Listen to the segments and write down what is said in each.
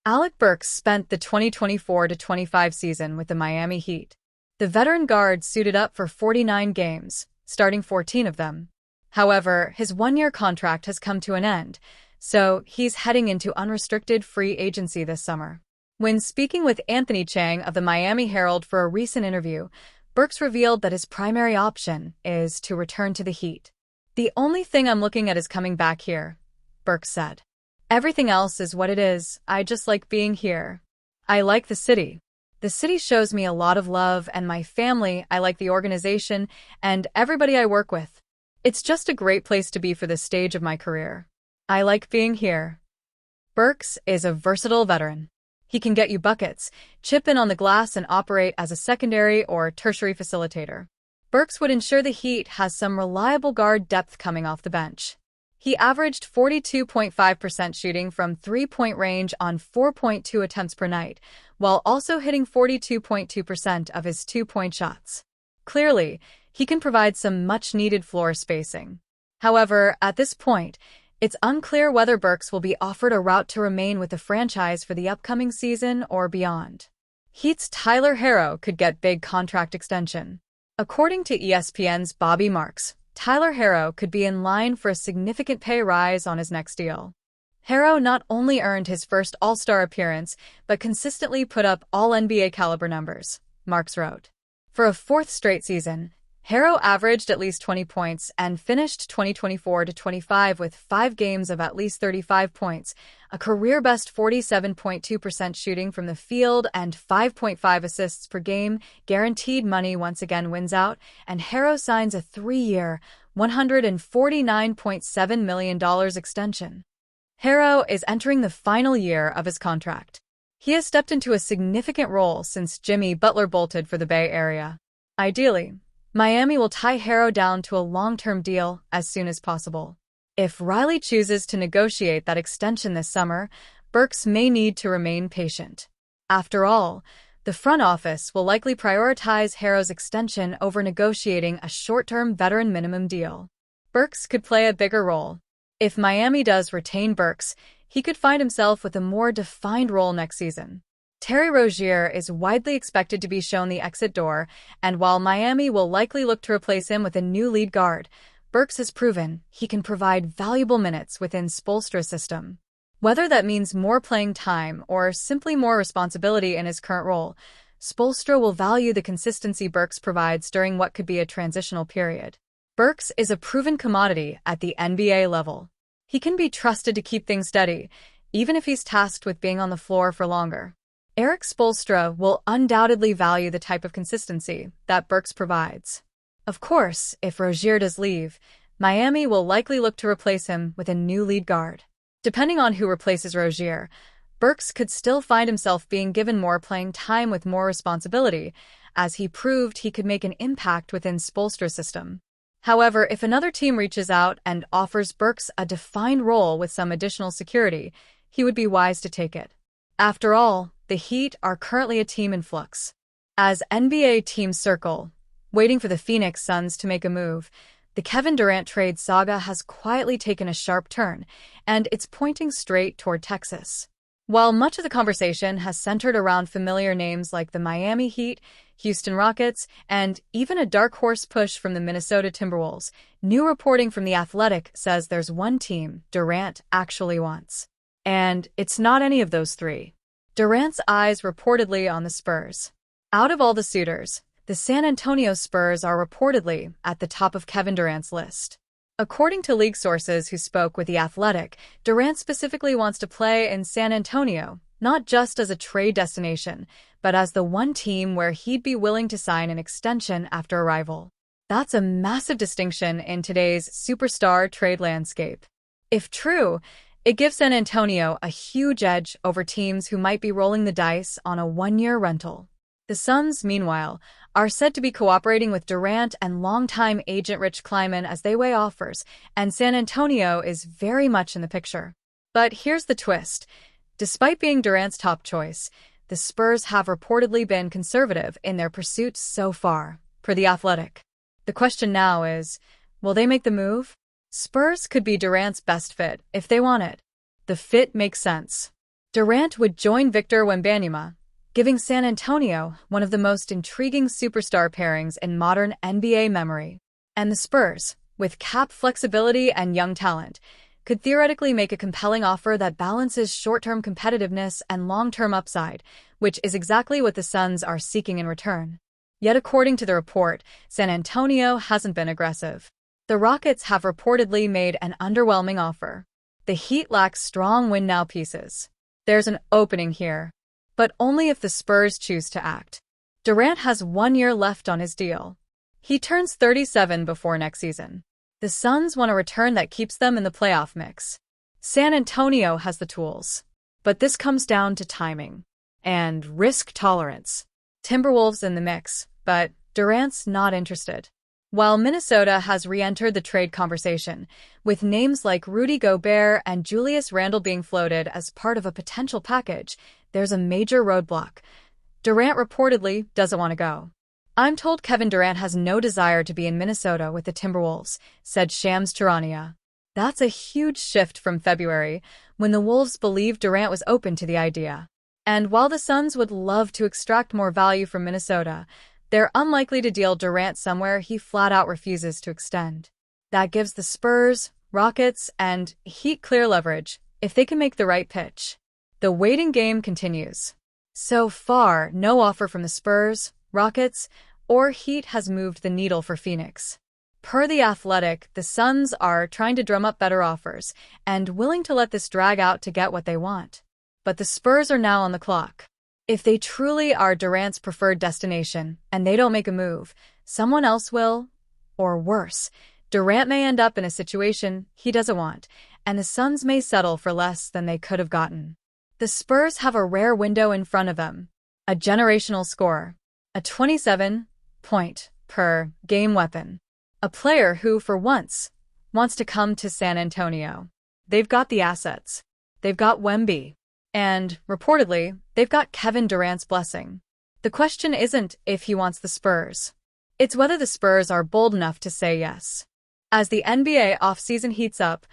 Alec Burks spent the 2024-25 season with the Miami Heat. The veteran guard suited up for 49 games, starting 14 of them. However, his one-year contract has come to an end, so he's heading into unrestricted free agency this summer. When speaking with Anthony Chang of the Miami Herald for a recent interview, Burks revealed that his primary option is to return to the Heat. "The only thing I'm looking at is coming back here," Burks said. "Everything else is what it is. I just like being here. I like the city. The city shows me a lot of love, and my family, I like the organization, and everybody I work with. It's just a great place to be for this stage of my career. I like being here." Burks is a versatile veteran. He can get you buckets, chip in on the glass, and operate as a secondary or tertiary facilitator. Burks would ensure the Heat has some reliable guard depth coming off the bench. He averaged 42.5% shooting from three-point range on 4.2 attempts per night, while also hitting 42.2% of his two-point shots. Clearly, he can provide some much-needed floor spacing. However, at this point, it's unclear whether Burks will be offered a route to remain with the franchise for the upcoming season or beyond. Heat's Tyler Herro could get big contract extension. According to ESPN's Bobby Marks, Tyler Herro could be in line for a significant pay rise on his next deal. Herro not only earned his first All-Star appearance, but consistently put up all-NBA caliber numbers, Marks wrote. For a fourth straight season, Herro averaged at least 20 points and finished 2024-25 with 5 games of at least 35 points, a career-best 47.2% shooting from the field and 5.5 assists per game. Guaranteed money once again wins out, and Herro signs a 3-year, $149.7 million extension. Herro is entering the final year of his contract. He has stepped into a significant role since Jimmy Butler bolted for the Bay Area. Ideally, Miami will tie Herro down to a long-term deal as soon as possible. If Riley chooses to negotiate that extension this summer, Burks may need to remain patient. After all, the front office will likely prioritize Herro's extension over negotiating a short-term veteran minimum deal. Burks could play a bigger role. If Miami does retain Burks, he could find himself with a more defined role next season. Terry Rozier is widely expected to be shown the exit door, and while Miami will likely look to replace him with a new lead guard, Burks has proven he can provide valuable minutes within Spoelstra's system. Whether that means more playing time or simply more responsibility in his current role, Spoelstra will value the consistency Burks provides during what could be a transitional period. Burks is a proven commodity at the NBA level. He can be trusted to keep things steady, even if he's tasked with being on the floor for longer. Erik Spoelstra will undoubtedly value the type of consistency that Burks provides. Of course, if Rozier does leave, Miami will likely look to replace him with a new lead guard. Depending on who replaces Rozier, Burks could still find himself being given more playing time with more responsibility, as he proved he could make an impact within Spoelstra's system. However, if another team reaches out and offers Burks a defined role with some additional security, he would be wise to take it. After all, the Heat are currently a team in flux. As NBA teams circle, waiting for the Phoenix Suns to make a move, the Kevin Durant trade saga has quietly taken a sharp turn, and it's pointing straight toward Texas. While much of the conversation has centered around familiar names like the Miami Heat, Houston Rockets, and even a dark horse push from the Minnesota Timberwolves, new reporting from The Athletic says there's one team Durant actually wants. And it's not any of those three. Durant's eyes reportedly on the Spurs. Out of all the suitors, the San Antonio Spurs are reportedly at the top of Kevin Durant's list. According to league sources who spoke with The Athletic, Durant specifically wants to play in San Antonio, not just as a trade destination, but as the one team where he'd be willing to sign an extension after arrival. That's a massive distinction in today's superstar trade landscape. If true, it gives San Antonio a huge edge over teams who might be rolling the dice on a one-year rental. The Suns, meanwhile, are said to be cooperating with Durant and longtime agent Rich Kleiman as they weigh offers, and San Antonio is very much in the picture. But here's the twist. Despite being Durant's top choice, the Spurs have reportedly been conservative in their pursuits so far, per The Athletic. The question now is, will they make the move? Spurs could be Durant's best fit if they want it. The fit makes sense. Durant would join Victor Wembanyama, giving San Antonio one of the most intriguing superstar pairings in modern NBA memory. And the Spurs, with cap flexibility and young talent, could theoretically make a compelling offer that balances short-term competitiveness and long-term upside, which is exactly what the Suns are seeking in return. Yet according to the report, San Antonio hasn't been aggressive. The Rockets have reportedly made an underwhelming offer. The Heat lack strong win-now pieces. There's an opening here, but only if the Spurs choose to act. Durant has 1 year left on his deal. He turns 37 before next season. The Suns want a return that keeps them in the playoff mix. San Antonio has the tools, but this comes down to timing and risk tolerance. Timberwolves in the mix, but Durant's not interested. While Minnesota has re-entered the trade conversation, with names like Rudy Gobert and Julius Randle being floated as part of a potential package, there's a major roadblock. Durant reportedly doesn't want to go. "I'm told Kevin Durant has no desire to be in Minnesota with the Timberwolves," said Shams Charania. That's a huge shift from February, when the Wolves believed Durant was open to the idea. And while the Suns would love to extract more value from Minnesota, they're unlikely to deal Durant somewhere he flat-out refuses to extend. That gives the Spurs, Rockets, and Heat clear leverage if they can make the right pitch. The waiting game continues. So far, no offer from the Spurs, Rockets, or Heat has moved the needle for Phoenix. Per The Athletic, the Suns are trying to drum up better offers and willing to let this drag out to get what they want. But the Spurs are now on the clock. If they truly are Durant's preferred destination and they don't make a move, someone else will. Or worse, Durant may end up in a situation he doesn't want, and the Suns may settle for less than they could have gotten. The Spurs have a rare window in front of them. A generational scorer. A 27-point-per-game weapon. A player who, for once, wants to come to San Antonio. They've got the assets. They've got Wemby. And, reportedly, they've got Kevin Durant's blessing. The question isn't if he wants the Spurs. It's whether the Spurs are bold enough to say yes. As the NBA offseason heats up,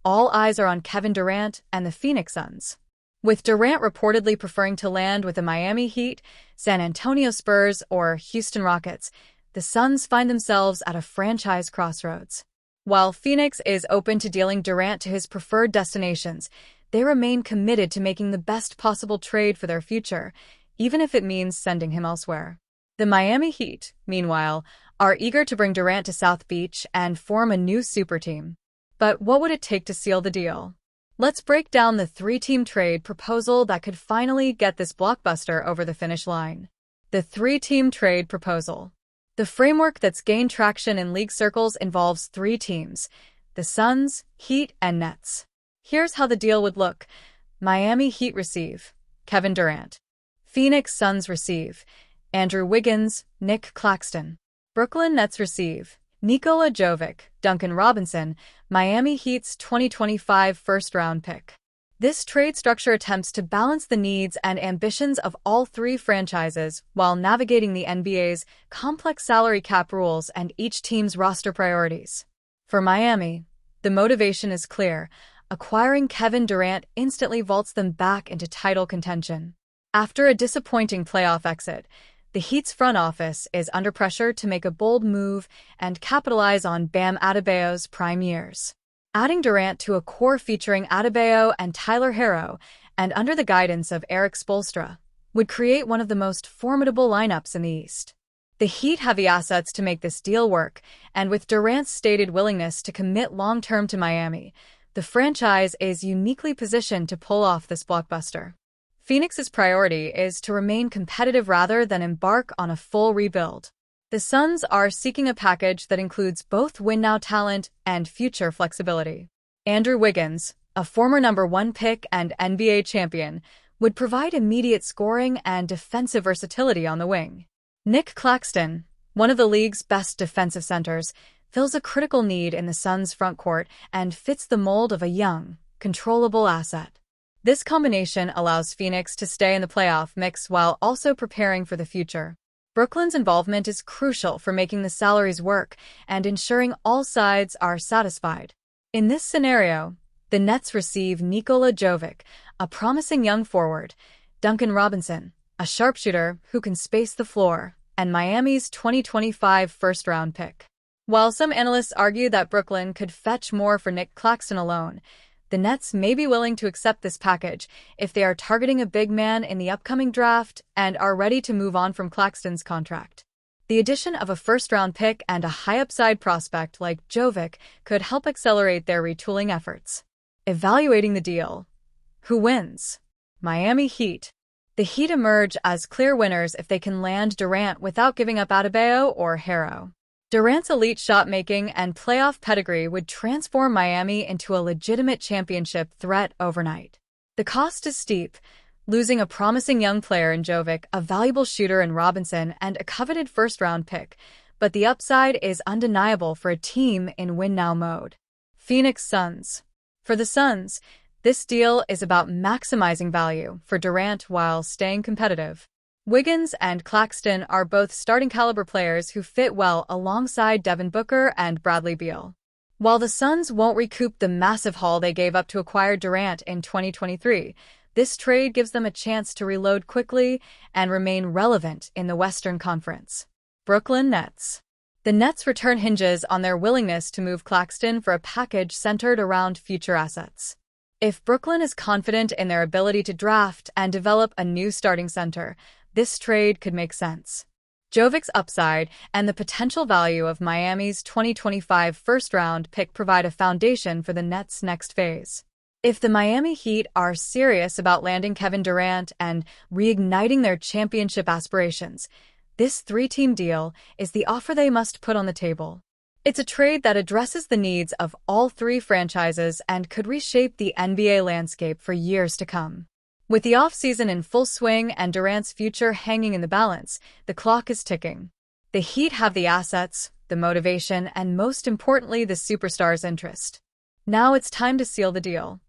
all eyes are on Kevin Durant and the Phoenix Suns. With Durant reportedly preferring to land with the Miami Heat, San Antonio Spurs, or Houston Rockets, the Suns find themselves at a franchise crossroads. While Phoenix is open to dealing Durant to his preferred destinations, they remain committed to making the best possible trade for their future, even if it means sending him elsewhere. The Miami Heat, meanwhile, are eager to bring Durant to South Beach and form a new super team. But what would it take to seal the deal? Let's break down the three-team trade proposal that could finally get this blockbuster over the finish line. The three-team trade proposal. The framework that's gained traction in league circles involves three teams: the Suns, Heat, and Nets. Here's how the deal would look. Miami Heat receive Kevin Durant. Phoenix Suns receive Andrew Wiggins, Nick Claxton. Brooklyn Nets receive Nikola Jovic, Duncan Robinson, Miami Heat's 2025 first-round pick. This trade structure attempts to balance the needs and ambitions of all three franchises while navigating the NBA's complex salary cap rules and each team's roster priorities. For Miami, the motivation is clear. Acquiring Kevin Durant instantly vaults them back into title contention. After a disappointing playoff exit, the Heat's front office is under pressure to make a bold move and capitalize on Bam Adebayo's prime years. Adding Durant to a core featuring Adebayo and Tyler Herro, and under the guidance of Eric Spoelstra, would create one of the most formidable lineups in the East. The Heat have the assets to make this deal work, and with Durant's stated willingness to commit long-term to Miami, the franchise is uniquely positioned to pull off this blockbuster. Phoenix's priority is to remain competitive rather than embark on a full rebuild. The Suns are seeking a package that includes both win-now talent and future flexibility. Andrew Wiggins, a former #1 pick and NBA champion, would provide immediate scoring and defensive versatility on the wing. Nick Claxton, one of the league's best defensive centers, fills a critical need in the Suns' front court and fits the mold of a young, controllable asset. This combination allows Phoenix to stay in the playoff mix while also preparing for the future. Brooklyn's involvement is crucial for making the salaries work and ensuring all sides are satisfied. In this scenario, the Nets receive Nikola Jovic, a promising young forward, Duncan Robinson, a sharpshooter who can space the floor, and Miami's 2025 first-round pick. While some analysts argue that Brooklyn could fetch more for Nick Claxton alone, the Nets may be willing to accept this package if they are targeting a big man in the upcoming draft and are ready to move on from Claxton's contract. The addition of a first-round pick and a high-upside prospect like Jovic could help accelerate their retooling efforts. Evaluating the deal. Who wins? Miami Heat. The Heat emerge as clear winners if they can land Durant without giving up Adebayo or Herro. Durant's elite shot-making and playoff pedigree would transform Miami into a legitimate championship threat overnight. The cost is steep, losing a promising young player in Jovic, a valuable shooter in Robinson, and a coveted first-round pick, but the upside is undeniable for a team in win-now mode. Phoenix Suns. For the Suns, this deal is about maximizing value for Durant while staying competitive. Wiggins and Claxton are both starting-caliber players who fit well alongside Devin Booker and Bradley Beal. While the Suns won't recoup the massive haul they gave up to acquire Durant in 2023, this trade gives them a chance to reload quickly and remain relevant in the Western Conference. Brooklyn Nets. The Nets' return hinges on their willingness to move Claxton for a package centered around future assets. If Brooklyn is confident in their ability to draft and develop a new starting center, this trade could make sense. Jovic's upside and the potential value of Miami's 2025 first-round pick provide a foundation for the Nets' next phase. If the Miami Heat are serious about landing Kevin Durant and reigniting their championship aspirations, this three-team deal is the offer they must put on the table. It's a trade that addresses the needs of all three franchises and could reshape the NBA landscape for years to come. With the offseason in full swing and Durant's future hanging in the balance, the clock is ticking. The Heat have the assets, the motivation, and most importantly, the superstar's interest. Now it's time to seal the deal.